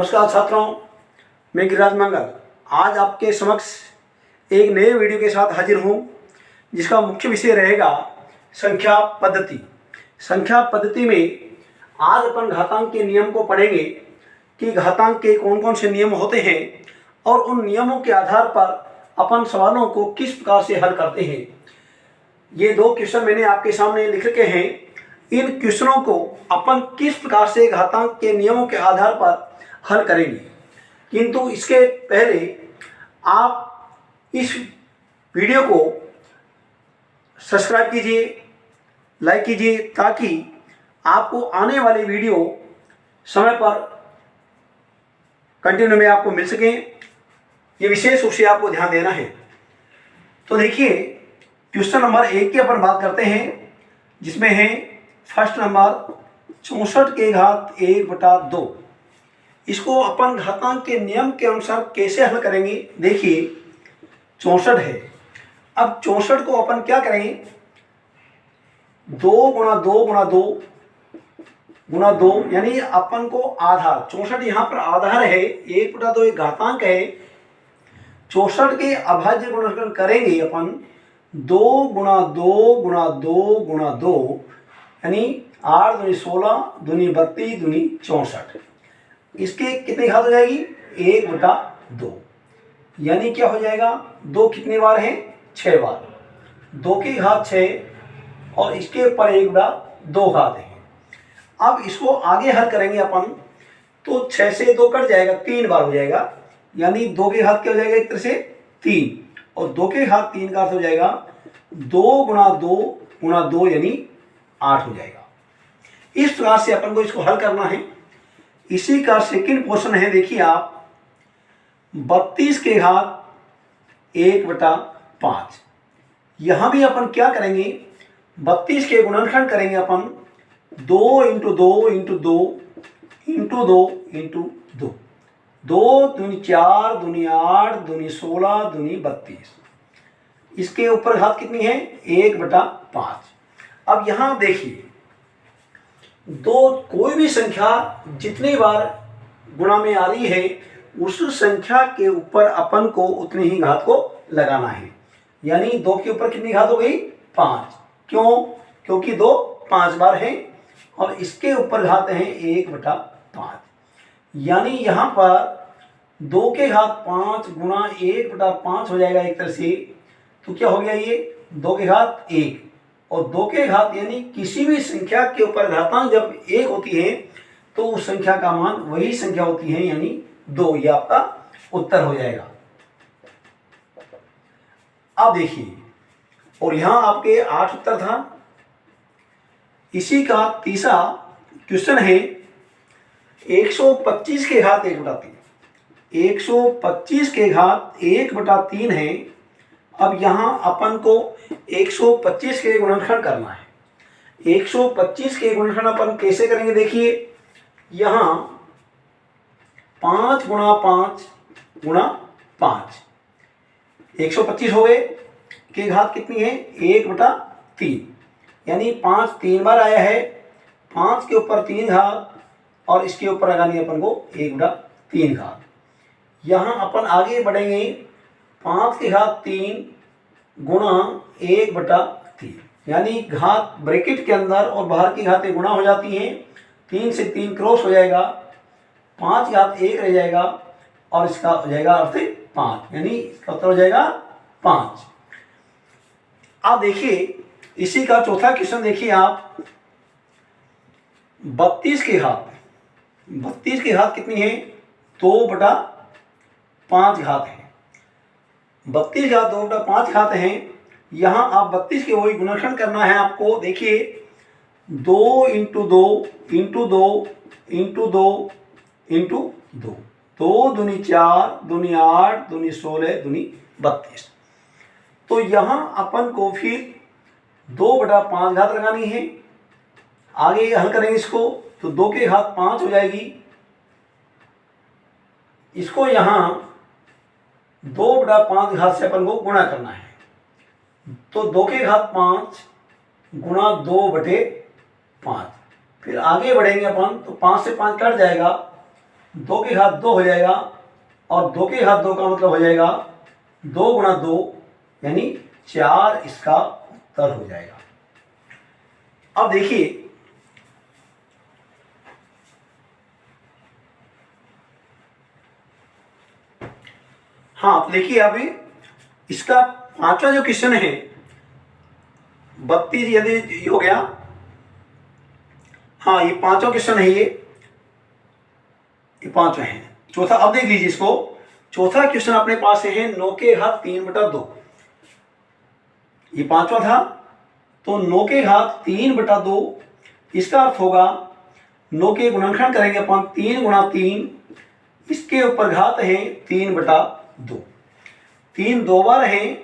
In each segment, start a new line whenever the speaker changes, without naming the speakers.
नमस्कार छात्रों, मैं गिरिराज मंगल आज आपके समक्ष एक नए वीडियो के साथ हाजिर हूँ, जिसका मुख्य विषय रहेगा संख्या पद्धति। संख्या पद्धति में आज अपन घातांक के नियम को पढ़ेंगे कि घातांक के कौन कौन से नियम होते हैं और उन नियमों के आधार पर अपन सवालों को किस प्रकार से हल करते हैं। ये दो क्वेश्चन मैंने आपके सामने लिख रखे हैं। इन क्वेश्चनों को अपन किस प्रकार से घातांक के नियमों के आधार पर हल करेंगे, किंतु इसके पहले आप इस वीडियो को सब्सक्राइब कीजिए, लाइक कीजिए, ताकि आपको आने वाली वीडियो समय पर कंटिन्यू में आपको मिल सके। ये विशेष रूप से आपको ध्यान देना है। तो देखिए, क्वेश्चन नंबर 1 की अपन बात करते हैं, जिसमें है फर्स्ट नंबर 64 के घात 1/2। इसको अपन घातांक के नियम के अनुसार कैसे हल करेंगे। देखिए, 64 है। अब 64 को अपन क्या करेंगे, 2 गुणा 2 गुणा 2 गुणा 2, यानी अपन को आधार 64 यहाँ पर आधार है, 1/2 एक घातांक है। 64 के अभाज्य गुणनखंड करेंगे अपन 2 गुणा 2 गुणा 2 गुणा 2, यानी 8 दूनी 16 दूनी 32 दूनी 64। इसके कितनी घात हो जाएगी, 1/2, यानी क्या हो जाएगा, 2 कितने बार है, 6 बार। 2 की घात 6 और इसके ऊपर 1/2 घात है। अब इसको आगे हल करेंगे अपन, तो 6 से 2 कट जाएगा, 3 बार हो जाएगा, यानी 2 की घात क्या हो जाएगा, एक तरह से 3, और 2 की घात 3 का अर्थ हो जाएगा 2 गुणा 2 गुणा 2, यानी 8 हो जाएगा। इस प्रकार से अपन को इसको हल करना है। इसी का सेकंड क्वेश्चन है, देखिए आप, 32 के घात 1/5। यहां भी अपन क्या करेंगे, 32 के गुणनखंड करेंगे अपन 2 × 2 × 2 × 2 × 2। 2 दूनी 4 दूनी 8 दूनी 16 दूनी 32। इसके ऊपर घात कितनी है, 1/5। अब यहां देखिए, कोई भी संख्या जितनी बार गुणा में आ रही है, उस संख्या के ऊपर अपन को उतनी ही घात को लगाना है। यानी 2 के ऊपर कितनी घात हो गई, 5। क्यों, क्योंकि 2 5 बार है और इसके ऊपर घात है 1/5। यानी यहां पर 2 के घात 5 गुणा 1/5 हो जाएगा एक तरह से। तो क्या हो गया, ये 2 के घात 1 और 2 के घात, यानी किसी भी संख्या के ऊपर घातांक जब 1 होती है तो उस संख्या का मान वही संख्या होती है, यानी 2। ये आपका उत्तर हो जाएगा। अब देखिए, और यहां आपके 8 उत्तर था। इसी का तीसरा क्वेश्चन है 125 के घात 1/3। 125 के घात 1/3 है। अब यहां अपन को 125 के गुणनखंड करना है। 125 के गुणनखंड अपन कैसे करेंगे, देखिए, यहां 5 गुणा 5 गुणा 5, 125 हो गए, के घात कितनी है, 1/3, यानी 5 3 बार आया है, 5 के ऊपर 3 घात और इसके ऊपर लगानी है अपन को 1/3 घात। यहां अपन आगे बढ़ेंगे, 5 की घात 3 गुणा 1/3, यानी घात ब्रैकेट के अंदर और बाहर की घातें गुणा हो जाती हैं। 3 से 3 क्रॉस हो जाएगा, 5 की घात 1 रह जाएगा और इसका हो जाएगा अर्थ 5, यानी इसका उत्तर हो जाएगा 5। अब देखिए, इसी का चौथा क्वेश्चन देखिए आप, 32 के घात कितनी है, 2/5 घात है। 32 घात 2/5 घात है। यहां आप 32 के वही गुणनखंड करना है आपको। देखिए, 2 × 2 × 2 × 2 × 2, 2 दूनी 4 दूनी 8 दूनी 16 दूनी 32। तो यहां अपन को फिर 2/5 घात लगानी है। आगे हल करेंगे इसको, तो 2 के घात 5 हो जाएगी। इसको यहां 2/5 घात से अपन को गुणा करना है, तो 2 के घात 5 गुणा 2/5। फिर आगे बढ़ेंगे अपन, तो 5 से 5 कट जाएगा, 2 के घात 2 हो जाएगा, और 2 के घात 2 का मतलब हो जाएगा 2 गुणा 2 यानी 4 इसका उत्तर हो जाएगा। अब देखिए हाँ, तो देखिए अभी इसका पांचवा जो क्वेश्चन है 32 यदि ये हो गया, हाँ ये पांचवा क्वेश्चन है, ये पांचवा है। चौथा अब देख लीजिए इसको, चौथा क्वेश्चन अपने पास है 9 के घात 3/2, ये पांचवा था, तो 9 के घात 3/2 इसका अर्थ होगा 9 के गुणनखंड करेंगे अपन 3 गुणा 3, इसके ऊपर घात है 3/2, 3 दो बार है,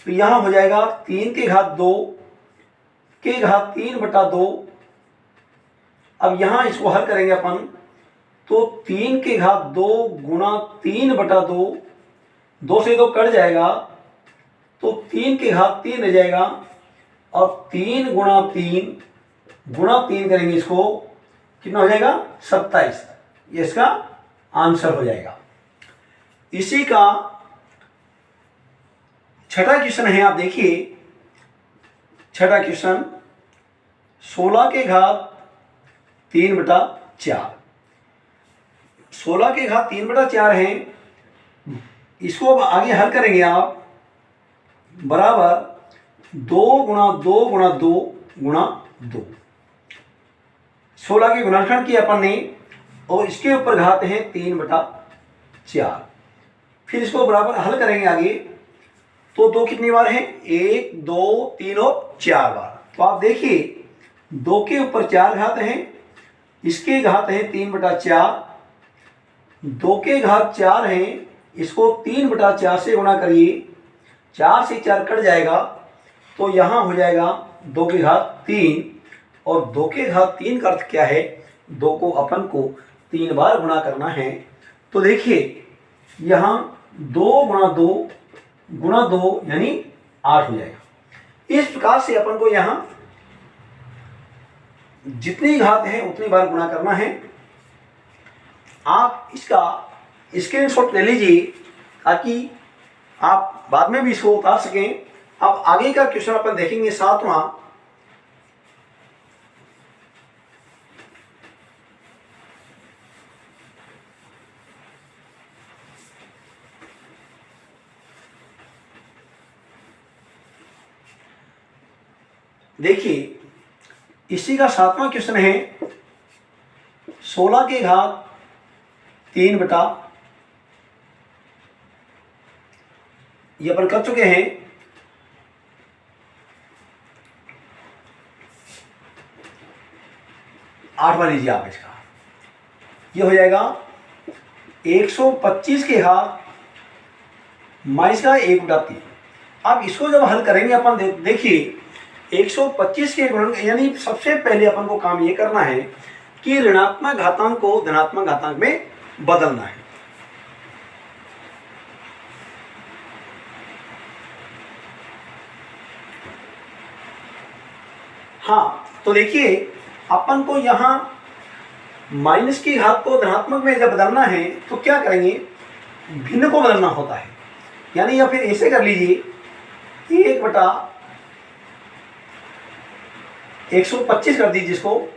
तो यहां हो जाएगा 3 के घात 2 के घात 3/2। अब यहां इसको हल करेंगे अपन, तो 3 के घात 2 गुणा 3/2, 2 से 2 कट जाएगा, तो 3 के घात 3 रह जाएगा, और 3 गुणा 3 करेंगे इसको, कितना हो जाएगा 27, ये इसका आंसर हो जाएगा। इसी का छठा क्वेश्चन है, आप देखिए छठा क्वेश्चन 16 के घात 3/4, 16 के घात 3/4 है, इसको अब आगे हल करेंगे आप, बराबर 2 गुणा 2 गुणा 2 गुणा 2, 16 के गुणनखंड किया अपन ने, और इसके ऊपर घात है 3/4, फिर इसको बराबर हल करेंगे आगे, तो 2 कितनी बार है, 1 2 3 और 4 बार। तो आप देखिए 2 के ऊपर 4 घात है, इसके घात है 3/4, 2 के घात 4 है, इसको 3/4 से गुणा करिए, 4 से 4 कट जाएगा, तो यहां हो जाएगा 2 के घात 3, और 2 के घात 3 का अर्थ क्या है, 2 को अपन को 3 बार गुणा करना है। तो देखिए यहां 2 गुणा 2 गुणा 2 यानी 8 हो जाएगा। इस प्रकार से अपन को यहां जितनी घात है उतनी बार गुणा करना है। आप इसका स्क्रीनशॉट ले लीजिए ताकि आप बाद में भी इसको उतार सकें। अब आगे का क्वेश्चन अपन देखेंगे 7वां। देखिए इसी का 7वां क्वेश्चन है 16 के घात 3/, ये अपन कर चुके हैं। आठवां लीजिए आप इसका, ये हो जाएगा 125 के घात माइनस का 1/3। अब इसको जब हल करेंगे अपन देखिए 125 के गुणन, यानी सबसे पहले अपन को काम ये करना है कि ऋणात्मक घातांक को धनात्मक घातांक में बदलना है। हाँ, तो देखिए अपन को यहां माइनस की घात को धनात्मक में जब बदलना है तो क्या करेंगे, भिन्न को बदलना होता है। यानी या फिर ऐसे कर लीजिए 1/125 कर दीजिए इसको,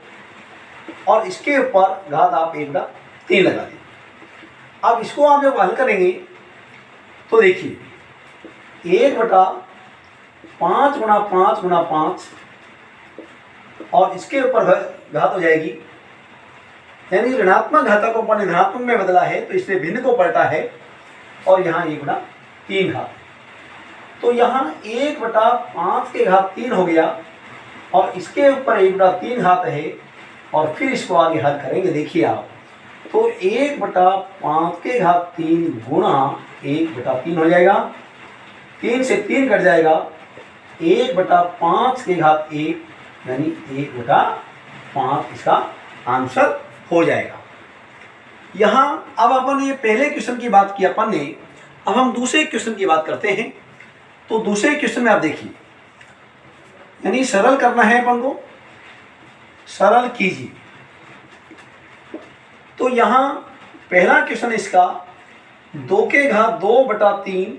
और इसके ऊपर घात आप 1/3 लगा दीजिए। अब इसको आप जब हल करेंगे तो देखिए 1/5 गुणा 5 गुणा 5, और इसके ऊपर घात हो जाएगी, यानी ऋणात्मक घाता को अपन ने धनात्मक में बदला है तो इसलिए भिन्न को पलटा है, और यहाँ 1/3 घात। तो यहाँ 1/5 के घात 3 हो गया, और इसके ऊपर 1/3 घात है, और फिर इसको आगे हल करेंगे। देखिए आप, तो 1/5 के घात 3 गुणा 1/3 हो जाएगा, 3 से 3 कट जाएगा, 1/5 के घात 1 यानी 1/5 इसका आंसर हो जाएगा। यहाँ अब अपन ये पहले क्वेश्चन की बात की अपन ने, अब हम दूसरे क्वेश्चन की बात करते हैं। तो दूसरे क्वेश्चन में आप देखिए, यानी सरल करना है अपन को, सरल कीजिए। तो यहाँ पहला क्वेश्चन इसका 2/2/3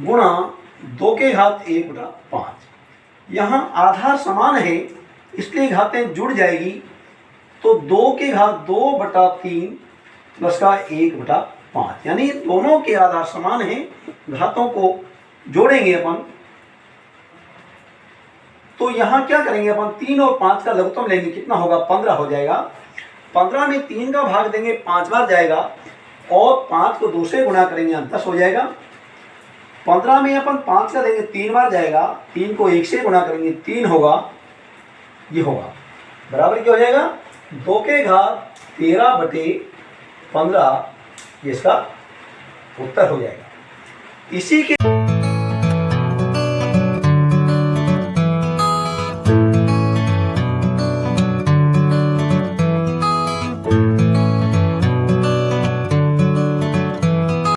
गुणा 2/1/5। यहाँ आधार समान है इसलिए घातें जुड़ जाएगी, तो 2/2/3 प्लस का 1/5, यानी दोनों के आधार समान हैं, घातों को जोड़ेंगे अपन। तो यहाँ क्या करेंगे अपन, 3 और 5 का लघुत्तम लेंगे, कितना होगा 15 हो जाएगा। 15 में 3 का भाग देंगे 5 बार जाएगा, और 5 को 2 से गुणा करेंगे 10 हो जाएगा। 15 में अपन 5 का देंगे 3 बार जाएगा, 3 को 1 से गुणा करेंगे 3 होगा, ये होगा बराबर क्या हो जाएगा 2/13/15, ये इसका उत्तर हो जाएगा। इसी के